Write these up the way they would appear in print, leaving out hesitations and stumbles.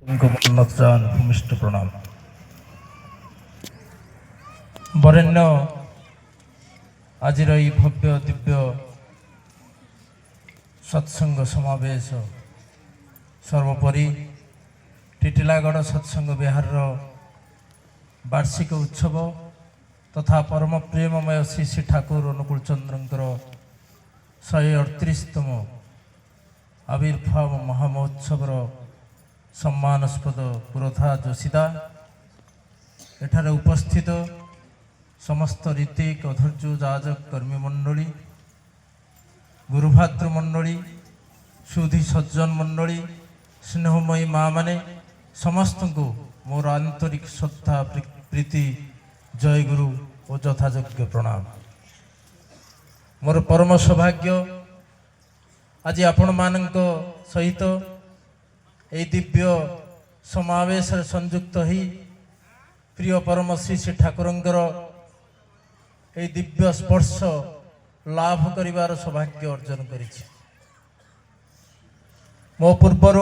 भूमिष्ठ प्रणाम। बरेण्य आज भव्य दिव्य सत्संग समावेश सर्वोपरि टिटिलागढ़ सत्संग विहार वार्षिक उत्सव तथा परम प्रेममय श्री श्री ठाकुर अनुकूल चंद्रंकर 138तम आविर्भाव महामहोत्सव सम्मानस्पद पुरोधा जोशीदा एठारे उपस्थित समस्त ऋतिक अधर्य जाजक कर्मी मंडली गुरुभातृ मंडली सुधी सज्जन मंडली स्नेहमयी माँ माने समस्त को मोर आंतरिक श्रद्धा प्रीति जय गुरु और यथायोग्य प्रणाम। मोर परम सौभाग्य आज आपण मानक सहित ए दिव्य समावेश संयुक्त ही प्रिय परम श्री श्री ठाकुरंकर ए दिव्य स्पर्श लाभ करिवार सौभाग्य अर्जन करिछि। मो पूर्वर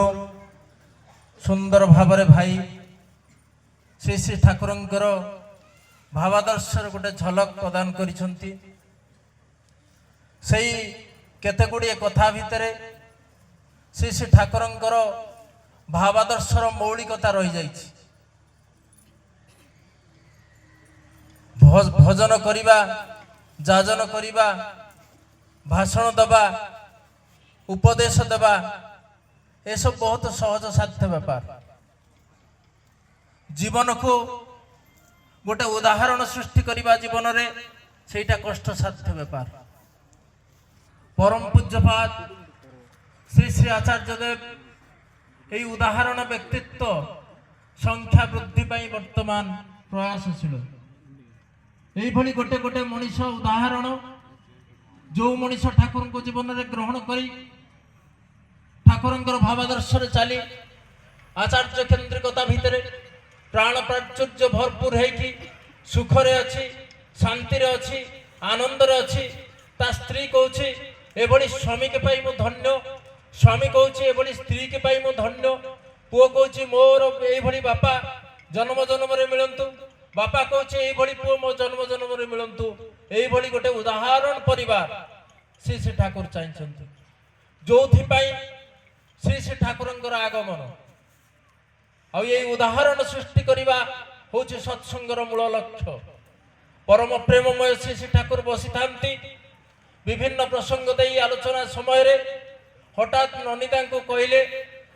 सुंदर भावरे भाई श्री श्री ठाकुरंकर भावादर्शर गोटे झलक प्रदान करिसंती। सेई केते गुड़िए कथा भितरे श्री श्री ठाकुरंकर भावादर्शर मौलिकता रही जाइछि। भजन करिबा जाजन करिबा भाषण दबा उपदेश देवा ये सब बहुत सहज साध्य व्यापार। जीवन को गोटे उदाहरण सृष्टि करिबा जीवन रे सेटा कष्ट साध्य व्यापार। परम पूज्यपाद श्री श्री आचार्य देव यही उदाहरण व्यक्तित्व संख्या वृद्धि पाई वर्तमान प्रयासशील यही गोटे गोटे मनीष उदाहरण जो मनीष ठाकुर को जीवन में ग्रहण करी ठाकुरंकर भावादर्श चली आचार्य केन्द्रिकता भितर प्राण प्राचुर्य भरपूर है सुखरे अच्छी शांति अच्छी आनंद अच्छी ता स्त्री कौच एभली स्वामी के पाई मु धन्य स्वामी कौच एभली स्त्री के पाई मु धन्य पुओ कौच मोर ये बापा जन्म जन्म मिलतु बापा कौच ये पुओ मो जन्म जन्म मिलतु ये गोटे उदाहरण परिवार श्री श्री ठाकुर चाहिए जो श्री श्री ठाकुरंकर आगमन आ ये उदाहरण सृष्टि करवा हूँ सत्संगर मूल लक्ष्य। परम प्रेममय श्री श्री ठाकुर बसी था विभिन्न प्रसंग दे आलोचना समय रे हठात ननिता को कहले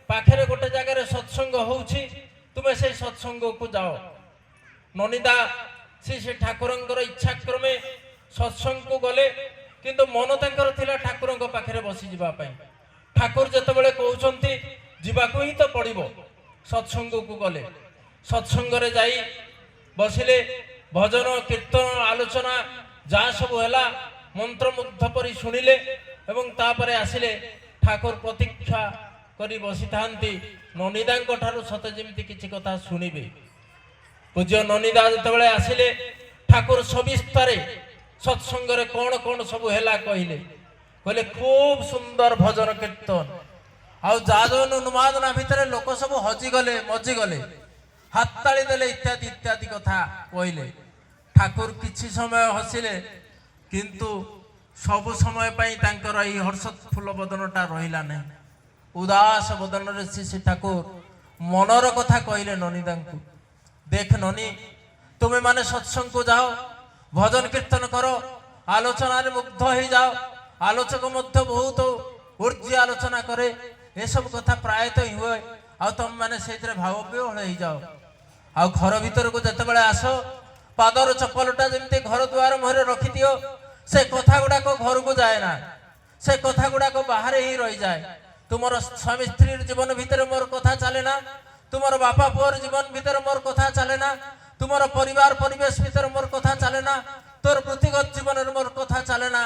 पाखे गोटे जगार सत्संग होउछि तुमे से सत्संग को जाओ। ननिता श्री श्री ठाकुरंकर इच्छा क्रमे सत्संग को गले किंतु मन तांकर थिला ठाकुरंक पाखे बसी जिबा पई। ठाकुर जेतेबेले कहउछंती जीवाको ही तो पड़िबो सत्संग को गले सत्संग रे जाई बसिले भजन कीर्तन आलोचना जा सब हैला मंत्रमुग्ध परि सुनिले एवं तापरे आसिले ठाकुर प्रतीक्षा करी बसी थांती ननिदांक ठारू सते जेमिति किछि कथा सुनिबे। पूज्य ननिदा जेतेबेले आसिले ठाकुर सविस्तारे सत्संग रे कोन कोन सब हैला कहिले कहले खूब सुंदर भजन कीर्तन आउ जाजन उन्मादना भितर लोक सब हजि गले मजि गले हाथ ताली देले इत्यादि इत्यादि कथा कहले। ठाकुर किछि समय हसिले किंतु सब समय पाई तांकर ई हर्षोत्फुल्ल बदनटा रहिला नहीं। उदास बदन रे श्री ठाकुर मनर कथा कहले ननिदा को देख ननी तुमे माने सत्संग को जाओ भजन कीर्तन करो आलोचना रे मुग्ध हो जाओ। आलोचक मध्य बहुत ऊर्जी आलोचना करे ये सब कथा प्रायतः ही हुए आ तुम मैंने से भाव विहल हो जाओ। आ घर भीतर को जिते बड़े आस पादर चप्पलटा जमी घर द्वार मुहर रखी दियो से कथा गुड़ाक घर को जाए ना से कथा गुड़ाक बाहर ही रही जाए। तुमर स्वामी स्त्री जीवन भितर मोर कथा चले ना तुमर बापा पुअर जीवन भितर मोर कथा चले ना तुमर परिवार परिवेश भितर मोर कथा चले ना तोर वृत्तिगत जीवन मोर कथा चले ना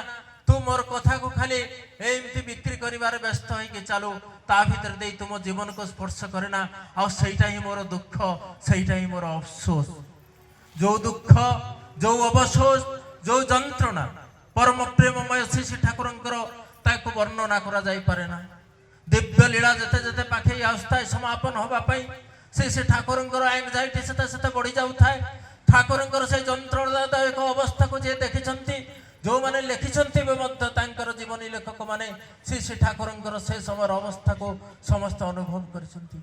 तू मोर कथा को खाली एमती बिक्री करिवार व्यस्त होइके चालू ता भीतर दे तुम जीवन को स्पर्श करे ना आ सेटा ही मोर दुख सेटा ही मोर अफसोस। जो दुख जो अवसोस जो जंत्रणा परम प्रेममय श्री श्री ठाकुरंकर ताको वर्णना करा जाई पारे ना। दिव्य लीला जते जते पाखे आस्था समापन होबा पई ସେ ଠାକୁରଙ୍କର ଆଙ୍ଗ୍ଜାଇଟି ସେତେ ସେତେ ବଢି ଯାଉଥାଏ। ଠାକୁରଙ୍କର ସେ ଯନ୍ତ୍ରଣାଦାୟକ ଅବସ୍ଥାକୁ ଯିଏ ଦେଖିଛନ୍ତି, ଯେଉଁମାନେ ଲେଖିଛନ୍ତି ବି ମଧ୍ୟ ତାଙ୍କର ଜୀବନୀ ଲେଖକମାନେ ସେ ଠାକୁରଙ୍କର ସେ ସମୟର ଅବସ୍ଥାକୁ ସମସ୍ତେ ଅନୁଭବ କରିଛନ୍ତି।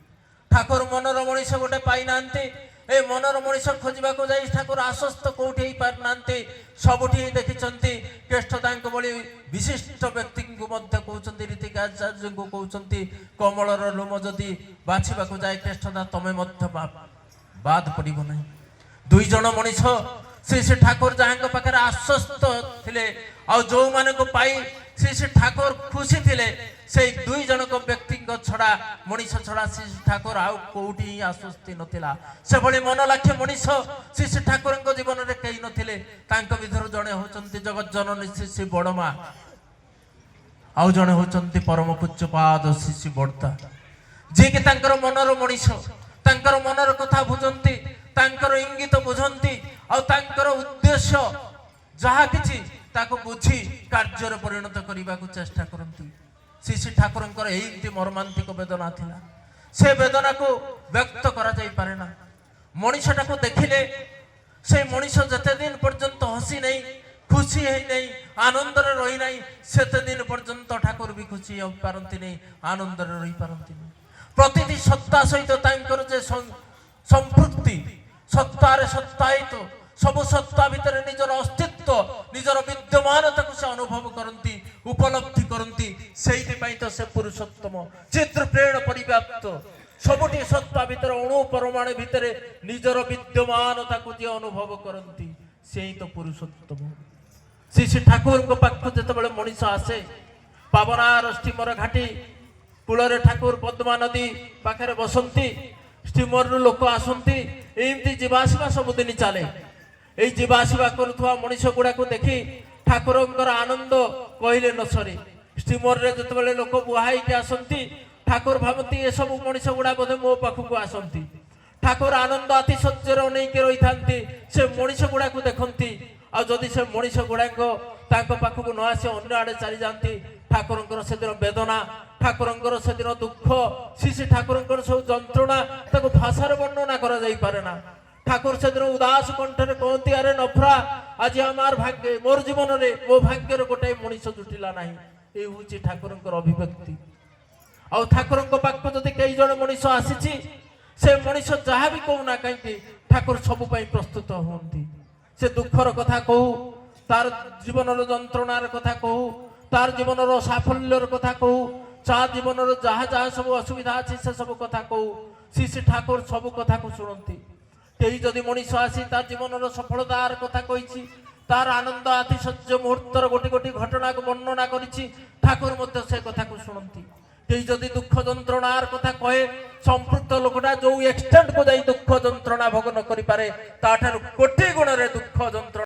ଠାକୁର ମନର ମଣିଷ ଗୋଟେ ପାଇନାହାନ୍ତି। ଏ ମନର ମଣିଷ ଖୋଜିବାକୁ ଯାଇ ଠାକୁର ଆଶ୍ୱସ୍ତ କୋଉଠି ହେଇପାରିନାହାନ୍ତି। ସବୁଠି ଦେଖିଛନ୍ତି। କେଷ୍ଟଦାଙ୍କ ଭଳି ବିଶିଷ୍ଟ ବ୍ୟକ୍ତିଙ୍କୁ ମଧ୍ୟ କହୁଛନ୍ତି, ରୀତିକାଚାର୍ଯ୍ୟଙ୍କୁ କହୁଛନ୍ତି, କମଳର ଲୋମ ଯଦି ବାଛିବାକୁ ଯାଏ କେଷ୍ଟଦା ତମେ ମଧ୍ୟ ବାଦ ପଡ଼ିବ ନାହିଁ। ଦୁଇ ଜଣ ମଣିଷ ସେ ଠାକୁର ଯାହାଙ୍କ ପାଖରେ ଆଶ୍ୱସ୍ତ ଥିଲେ ଆଉ ଯେଉଁମାନଙ୍କୁ ପାଇ ସେ ଠାକୁର ଖୁସି ଥିଲେ, ସେଇ ଦୁଇ ଜଣଙ୍କ ବ୍ୟକ୍ତିଙ୍କ ଛଡ଼ା ମଣିଷ ଛଡ଼ା ସେ ଠାକୁର ଆଉ କୋଉଠି ହିଁ ଆଶ୍ୱସ୍ତି ନଥିଲା। ସେଭଳି ମନ ଲାଖେ ମଣିଷ ସେ ଠାକୁରଙ୍କ ଜୀବନରେ କେହି ନଥିଲେ। ତାଙ୍କ ଭିତରୁ ଜଣେ ହଉଛନ୍ତି ଜଗଜ୍ଜନନୀ ଶ୍ରୀ ବଡ଼ ମା, ଆଉ ଜଣେ ହଉଛନ୍ତି ପରମ ପୂଜ୍ୟପାଦ ଶ୍ରୀ ବଡ଼ଦା, ଯିଏକି ତାଙ୍କର ମନର ମଣିଷ, ତାଙ୍କର ମନର କଥା ବୁଝନ୍ତି, ତାଙ୍କର ଇଙ୍ଗିତ ବୁଝନ୍ତି ଆଉ ତାଙ୍କର ଉଦ୍ଦେଶ୍ୟ ଯାହା କିଛି ତାକୁ ବୁଝି କାର୍ଯ୍ୟରେ ପରିଣତ କରିବାକୁ ଚେଷ୍ଟା କରନ୍ତି। ଶ୍ରୀ ଠାକୁରଙ୍କର ଏଇଟି ମର୍ମାନ୍ତିକ ବେଦନା ଥିଲା। ସେ ବେଦନାକୁ ବ୍ୟକ୍ତ କରାଯାଇପାରେ ନା। ମଣିଷଟାକୁ ଦେଖିଲେ ସେ ମଣିଷ ଯେତେ ଦିନ ପର୍ଯ୍ୟନ୍ତ ହସି ନାହିଁ, ଖୁସି ହେଇନାହିଁ, ଆନନ୍ଦରେ ରହିନାହିଁ, ସେତେ ଦିନ ପର୍ଯ୍ୟନ୍ତ ଠାକୁର ବି ଖୁସି ହୋଇପାରନ୍ତି ନାହିଁ, ଆନନ୍ଦରେ ରହିପାରନ୍ତି ନାହିଁ। ପ୍ରତିଟି ସତ୍ତା ସହିତ ତାଙ୍କର ଯେ ସମ୍ପୃକ୍ତି, ସତ୍ତାରେ ସତ୍ତାୟିତ, ସବୁ ସତ୍ତା ଭିତରେ ନିଜର ଅସ୍ତିତ୍ୱ, ନିଜର ବିଦ୍ୟମାନତାକୁ ସେ ଅନୁଭବ କରନ୍ତି, ଉପଲବ୍ଧି କରନ୍ତି। ସେଇଥିପାଇଁ ତ ସେ ପୁରୁଷୋତ୍ତମ, ଚିତ୍ରପ୍ରେଣ ପରିବ୍ୟାପ୍ତ, ସବୁଠି ସତ୍ତା ଭିତରେ ଅଣୁ ପରମାଣୁ ଭିତରେ ନିଜର ବିଦ୍ୟମାନତାକୁ ଯିଏ ଅନୁଭବ କରନ୍ତି, ସେଇ ତ ପୁରୁଷୋତ୍ତମ। ଶ୍ରୀ ଠାକୁରଙ୍କ ପାଖକୁ ଯେତେବେଳେ ମଣିଷ ଆସେ, ପାବନାର ଷ୍ଟିମର ଘାଟି କୂଳରେ ଠାକୁର ପଦ୍ମା ନଦୀ ପାଖରେ ବସନ୍ତି, ଷ୍ଟିମରରୁ ଲୋକ ଆସନ୍ତି, ଏମିତି ଯିବା ଆସିବା ସବୁଦିନ ଚାଲେ। এই ଯିବା ଆସିବା କରୁଥିବା ମଣିଷ ଗୁଡାକୁ ଦେଖି ଠାକୁରଙ୍କର ଆନନ୍ଦ କହିଲେ ନ ସରେ। ଷ୍ଟିମରରେ ଯେତେବେଳେ ଲୋକ ବୁହା ହେଇକି ଆସନ୍ତି, ଠାକୁର ଭାବନ୍ତି ଏସବୁ ମଣିଷ ଗୁଡା ବୋଧେ ମୋ ପାଖକୁ ଆସନ୍ତି। ଠାକୁର ଆନନ୍ଦ ଆତିଶଯ୍ୟରେ ଅନେଇକି ରହିଥାନ୍ତି, ସେ ମଣିଷ ଗୁଡାକୁ ଦେଖନ୍ତି। ଆଉ ଯଦି ସେ ମଣିଷ ଗୁଡାକ ତାଙ୍କ ପାଖକୁ ନ ଆସି ଅନ୍ୟ ଆଡେ ଚାଲି ଯାଆନ୍ତି, ଠାକୁରଙ୍କର ସେଦିନ ବେଦନା, ଠାକୁରଙ୍କର ସେଦିନ ଦୁଃଖ, ଶ୍ରୀ ଠାକୁରଙ୍କର ସବୁ ଯନ୍ତ୍ରଣା ତାକୁ ଭାଷାରେ ବର୍ଣ୍ଣନା କରାଯାଇପାରେ ନା। ଠାକୁର ସେଦିନ ଉଦାସ କଣ୍ଠରେ କହନ୍ତି, ଆରେ ନଫ୍ରା, ଆଜି আমার ଭାଗ୍ୟ, ମୋର ଜୀବନରେ ମୋ ଭାଗ୍ୟରେ ଗୋଟାଏ ମଣିଷ ଜୁଟିଲା ନାହିଁ। এই ହଉଛି ଠାକୁରଙ୍କର ଅଭିବ୍ୟକ୍ତି। ଆଉ ଠାକୁରଙ୍କ ପାଖକୁ ଯଦି କେହି ଜଣେ ମଣିଷ ଆସିଛି, ସେ ମଣିଷ ଯାହା ବି କହୁନା କାହିଁକି ଠାକୁର ସବୁ ପାଇଁ ପ୍ରସ୍ତୁତ ହୁଅନ୍ତି। ସେ ଦୁଃଖର କଥା କହୁ, ତାର ଜୀବନର ଯନ୍ତ୍ରଣାର କଥା କହୁ, ତାର ଜୀବନର ସାଫଲ୍ୟର କଥା କହୁ, ତା ଜୀବନର ଯାହା ଯାହା ସବୁ ଅସୁବିଧା ଅଛି ସେ ସବୁ କଥା କହୁ, ଶ୍ରୀ ଠାକୁର ସବୁ କଥାକୁ ଶୁଣନ୍ତି। କେହି ଯଦି ମଣିଷ ଆସି ତା ଜୀବନର ସଫଳତାର କଥା କହିଛି, ତାର ଆନନ୍ଦ ଆତିଶଯ୍ୟ ମୁହୂର୍ତ୍ତର ଗୋଟି ଗୋଟି ଘଟଣାକୁ ବର୍ଣ୍ଣନା କରିଛି, ଠାକୁର ମଧ୍ୟ ସେ କଥାକୁ ଶୁଣନ୍ତି। କେହି ଯଦି ଦୁଃଖ ଯନ୍ତ୍ରଣାର କଥା କହେ, ସମ୍ପୃକ୍ତ ଲୋକଟା ଯୋଉ ଏକ୍ସଟେଣ୍ଟକୁ ଯାଇ ଦୁଃଖ ଯନ୍ତ୍ରଣା ଭୋଗ ନ କରିପାରେ, ତାଠାରୁ କୋଟି ଗୁଣରେ ଦୁଃଖ ଯନ୍ତ୍ରଣା